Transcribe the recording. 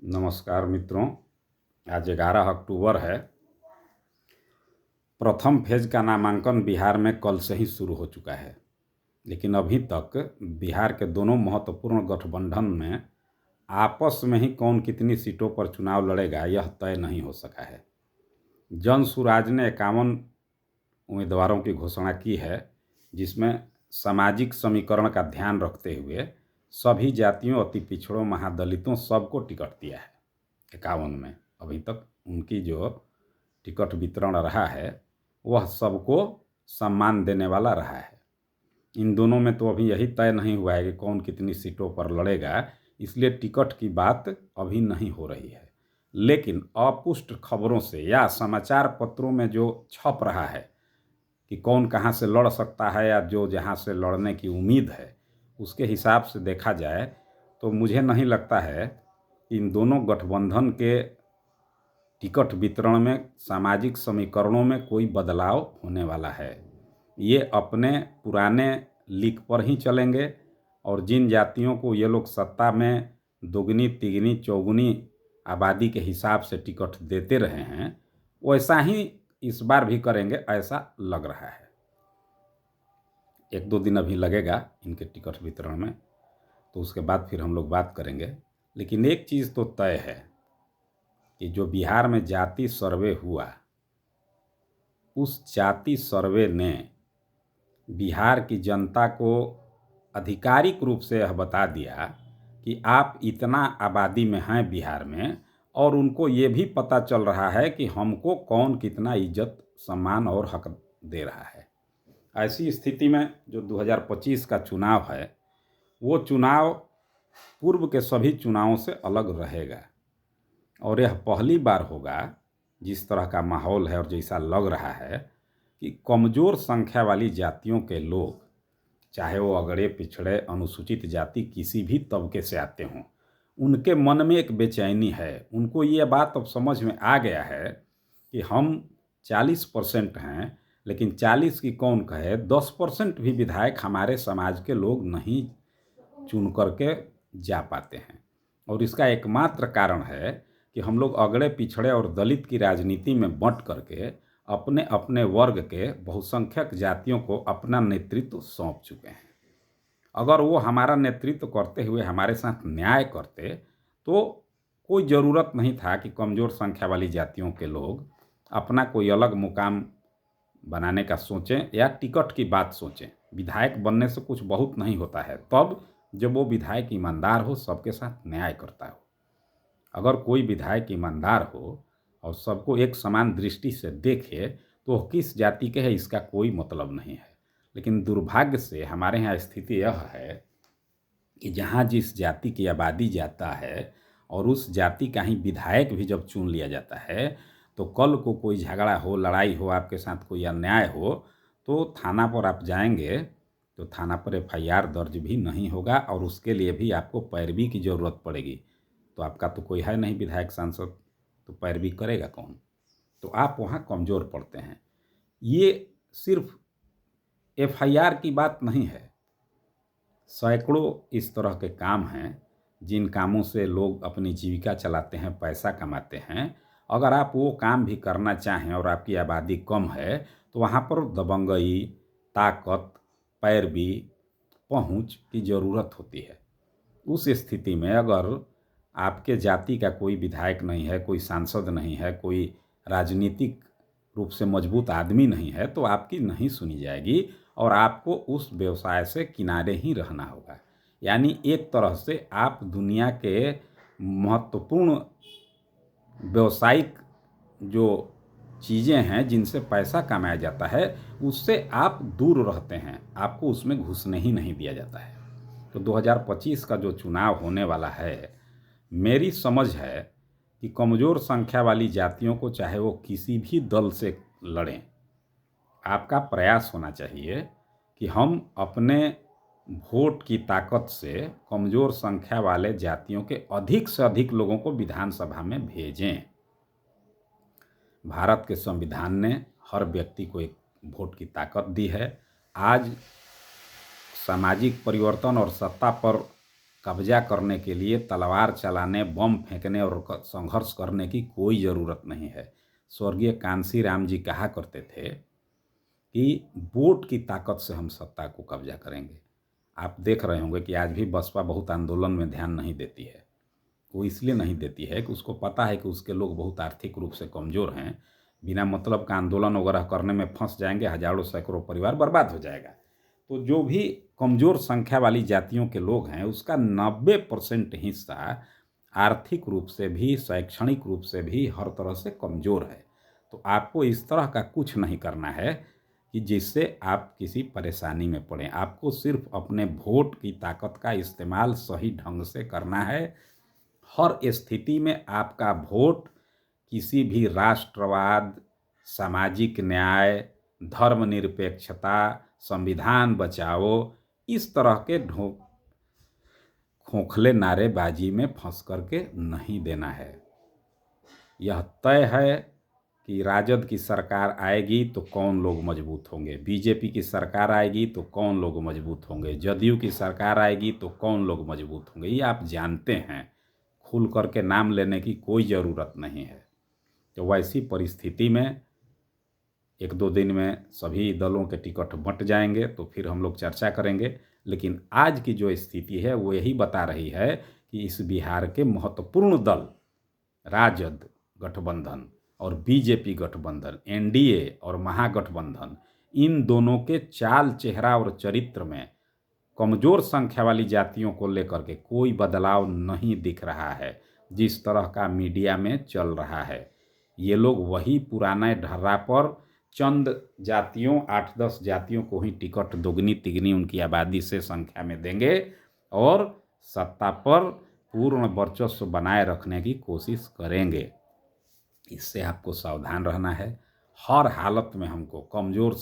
नमस्कार मित्रों। आज 11 अक्टूबर है। प्रथम फेज का नामांकन बिहार में कल से ही शुरू हो चुका है, लेकिन अभी तक बिहार के दोनों महत्वपूर्ण गठबंधन में आपस में ही कौन कितनी सीटों पर चुनाव लड़ेगा यह तय नहीं हो सका है। जन सुराज ने 51 उम्मीदवारों की घोषणा की है, जिसमें सामाजिक समीकरण का ध्यान रखते हुए सभी जातियों, अति पिछड़ों, महादलितों सबको टिकट दिया है। 51 में अभी तक उनकी जो टिकट वितरण रहा है वह सबको सम्मान देने वाला रहा है। इन दोनों में तो अभी यही तय नहीं हुआ है कि कौन कितनी सीटों पर लड़ेगा, इसलिए टिकट की बात अभी नहीं हो रही है। लेकिन अपुष्ट खबरों से या समाचार पत्रों में जो छप रहा है कि कौन कहाँ से लड़ सकता है या जो जहाँ से लड़ने की उम्मीद है, उसके हिसाब से देखा जाए तो मुझे नहीं लगता है कि इन दोनों गठबंधन के टिकट वितरण में, सामाजिक समीकरणों में कोई बदलाव होने वाला है। ये अपने पुराने लीक पर ही चलेंगे और जिन जातियों को ये लोग सत्ता में दोगुनी, तिगुनी, चौगुनी आबादी के हिसाब से टिकट देते रहे हैं, वैसा ही इस बार भी करेंगे, ऐसा लग रहा है। 1-2 दिन अभी लगेगा इनके टिकट वितरण में, तो उसके बाद फिर हम लोग बात करेंगे। लेकिन एक चीज़ तो तय है कि जो बिहार में जाति सर्वे हुआ, उस जाति सर्वे ने बिहार की जनता को आधिकारिक रूप से यह बता दिया कि आप इतना आबादी में हैं बिहार में, और उनको ये भी पता चल रहा है कि हमको कौन कितना इज्जत, सम्मान और हक दे रहा है। ऐसी स्थिति में जो 2025 का चुनाव है, वो चुनाव पूर्व के सभी चुनावों से अलग रहेगा और यह पहली बार होगा, जिस तरह का माहौल है और जैसा लग रहा है, कि कमज़ोर संख्या वाली जातियों के लोग, चाहे वो अगड़े पिछड़े अनुसूचित जाति किसी भी तबके से आते हों, उनके मन में एक बेचैनी है। उनको ये बात अब समझ में आ गया है कि हम 40% हैं, लेकिन 40 की कौन कहे, 10% भी विधायक हमारे समाज के लोग नहीं चुन करके जा पाते हैं। और इसका एकमात्र कारण है कि हम लोग अगड़े पिछड़े और दलित की राजनीति में बंट करके अपने अपने वर्ग के बहुसंख्यक जातियों को अपना नेतृत्व सौंप चुके हैं। अगर वो हमारा नेतृत्व करते हुए हमारे साथ न्याय करते तो कोई ज़रूरत नहीं था कि कमज़ोर संख्या वाली जातियों के लोग अपना कोई अलग मुकाम बनाने का सोचें या टिकट की बात सोचें। विधायक बनने से कुछ बहुत नहीं होता है, तब जब वो विधायक ईमानदार हो, सबके साथ न्याय करता हो। अगर कोई विधायक ईमानदार हो और सबको एक समान दृष्टि से देखे तो वह किस जाति के है इसका कोई मतलब नहीं है। लेकिन दुर्भाग्य से हमारे यहाँ स्थिति यह है कि जहाँ जिस जाति की आबादी जाता है और उस जाति का ही विधायक भी जब चुन लिया जाता है, तो कल को कोई झगड़ा हो, लड़ाई हो, आपके साथ कोई अन्याय हो, तो थाना पर आप जाएंगे तो थाना पर FIR दर्ज भी नहीं होगा और उसके लिए भी आपको पैरवी की ज़रूरत पड़ेगी। तो आपका तो कोई है नहीं विधायक, सांसद, तो पैरवी करेगा कौन? तो आप वहाँ कमज़ोर पड़ते हैं। ये सिर्फ FIR की बात नहीं है, सैकड़ों इस तरह के काम हैं जिन कामों से लोग अपनी जीविका चलाते हैं, पैसा कमाते हैं। अगर आप वो काम भी करना चाहें और आपकी आबादी कम है, तो वहाँ पर दबंगई, ताकत, पैरवी, पहुँच की ज़रूरत होती है। उस स्थिति में अगर आपके जाति का कोई विधायक नहीं है, कोई सांसद नहीं है, कोई राजनीतिक रूप से मजबूत आदमी नहीं है, तो आपकी नहीं सुनी जाएगी और आपको उस व्यवसाय से किनारे ही रहना होगा। यानी एक तरह से आप दुनिया के महत्वपूर्ण व्यावसायिक जो चीज़ें हैं जिनसे पैसा कमाया जाता है, उससे आप दूर रहते हैं, आपको उसमें घुसने ही नहीं दिया जाता है। तो 2025 का जो चुनाव होने वाला है, मेरी समझ है कि कमज़ोर संख्या वाली जातियों को, चाहे वो किसी भी दल से लड़ें, आपका प्रयास होना चाहिए कि हम अपने वोट की ताकत से कमज़ोर संख्या वाले जातियों के अधिक से अधिक लोगों को विधानसभा में भेजें। भारत के संविधान ने हर व्यक्ति को एक वोट की ताकत दी है। आज सामाजिक परिवर्तन और सत्ता पर कब्जा करने के लिए तलवार चलाने, बम फेंकने और संघर्ष करने की कोई ज़रूरत नहीं है। स्वर्गीय कांसी राम जी कहा करते थे कि वोट की ताकत से हम सत्ता को कब्जा करेंगे। आप देख रहे होंगे कि आज भी बसपा बहुत आंदोलन में ध्यान नहीं देती है। वो इसलिए नहीं देती है कि उसको पता है कि उसके लोग बहुत आर्थिक रूप से कमज़ोर हैं। बिना मतलब का आंदोलन वगैरह करने में फंस जाएंगे, हजारों सैकड़ों परिवार बर्बाद हो जाएगा। तो जो भी कमज़ोर संख्या वाली जातियों के लोग हैं, उसका 90% हिस्सा आर्थिक रूप से भी, शैक्षणिक रूप से भी हर तरह से कमज़ोर है। तो आपको इस तरह का कुछ नहीं करना है कि जिससे आप किसी परेशानी में पड़ें। आपको सिर्फ अपने वोट की ताकत का इस्तेमाल सही ढंग से करना है। हर स्थिति में आपका वोट किसी भी राष्ट्रवाद, सामाजिक न्याय, धर्मनिरपेक्षता, संविधान बचाओ, इस तरह के खोखले नारेबाजी में फंस करके नहीं देना है। यह तय है कि राजद की सरकार आएगी तो कौन लोग मजबूत होंगे, बीजेपी की सरकार आएगी तो कौन लोग मजबूत होंगे, जदयू की सरकार आएगी तो कौन लोग मजबूत होंगे, ये आप जानते हैं। खुल करके नाम लेने की कोई ज़रूरत नहीं है। तो वैसी परिस्थिति में 1-2 दिन में सभी दलों के टिकट बंट जाएंगे तो फिर हम लोग चर्चा करेंगे। लेकिन आज की जो स्थिति है वो यही बता रही है कि इस बिहार के महत्वपूर्ण दल राजद गठबंधन और बीजेपी गठबंधन, एनडीए और महागठबंधन, इन दोनों के चाल, चेहरा और चरित्र में कमज़ोर संख्या वाली जातियों को लेकर के कोई बदलाव नहीं दिख रहा है। जिस तरह का मीडिया में चल रहा है, ये लोग वही पुराने ढर्रा पर चंद जातियों, 8-10 जातियों को ही टिकट दोगुनी तिगनी उनकी आबादी से संख्या में देंगे और सत्ता पर पूर्ण वर्चस्व बनाए रखने की कोशिश करेंगे। इससे आपको सावधान रहना है। हर हालत में हमको कमज़ोर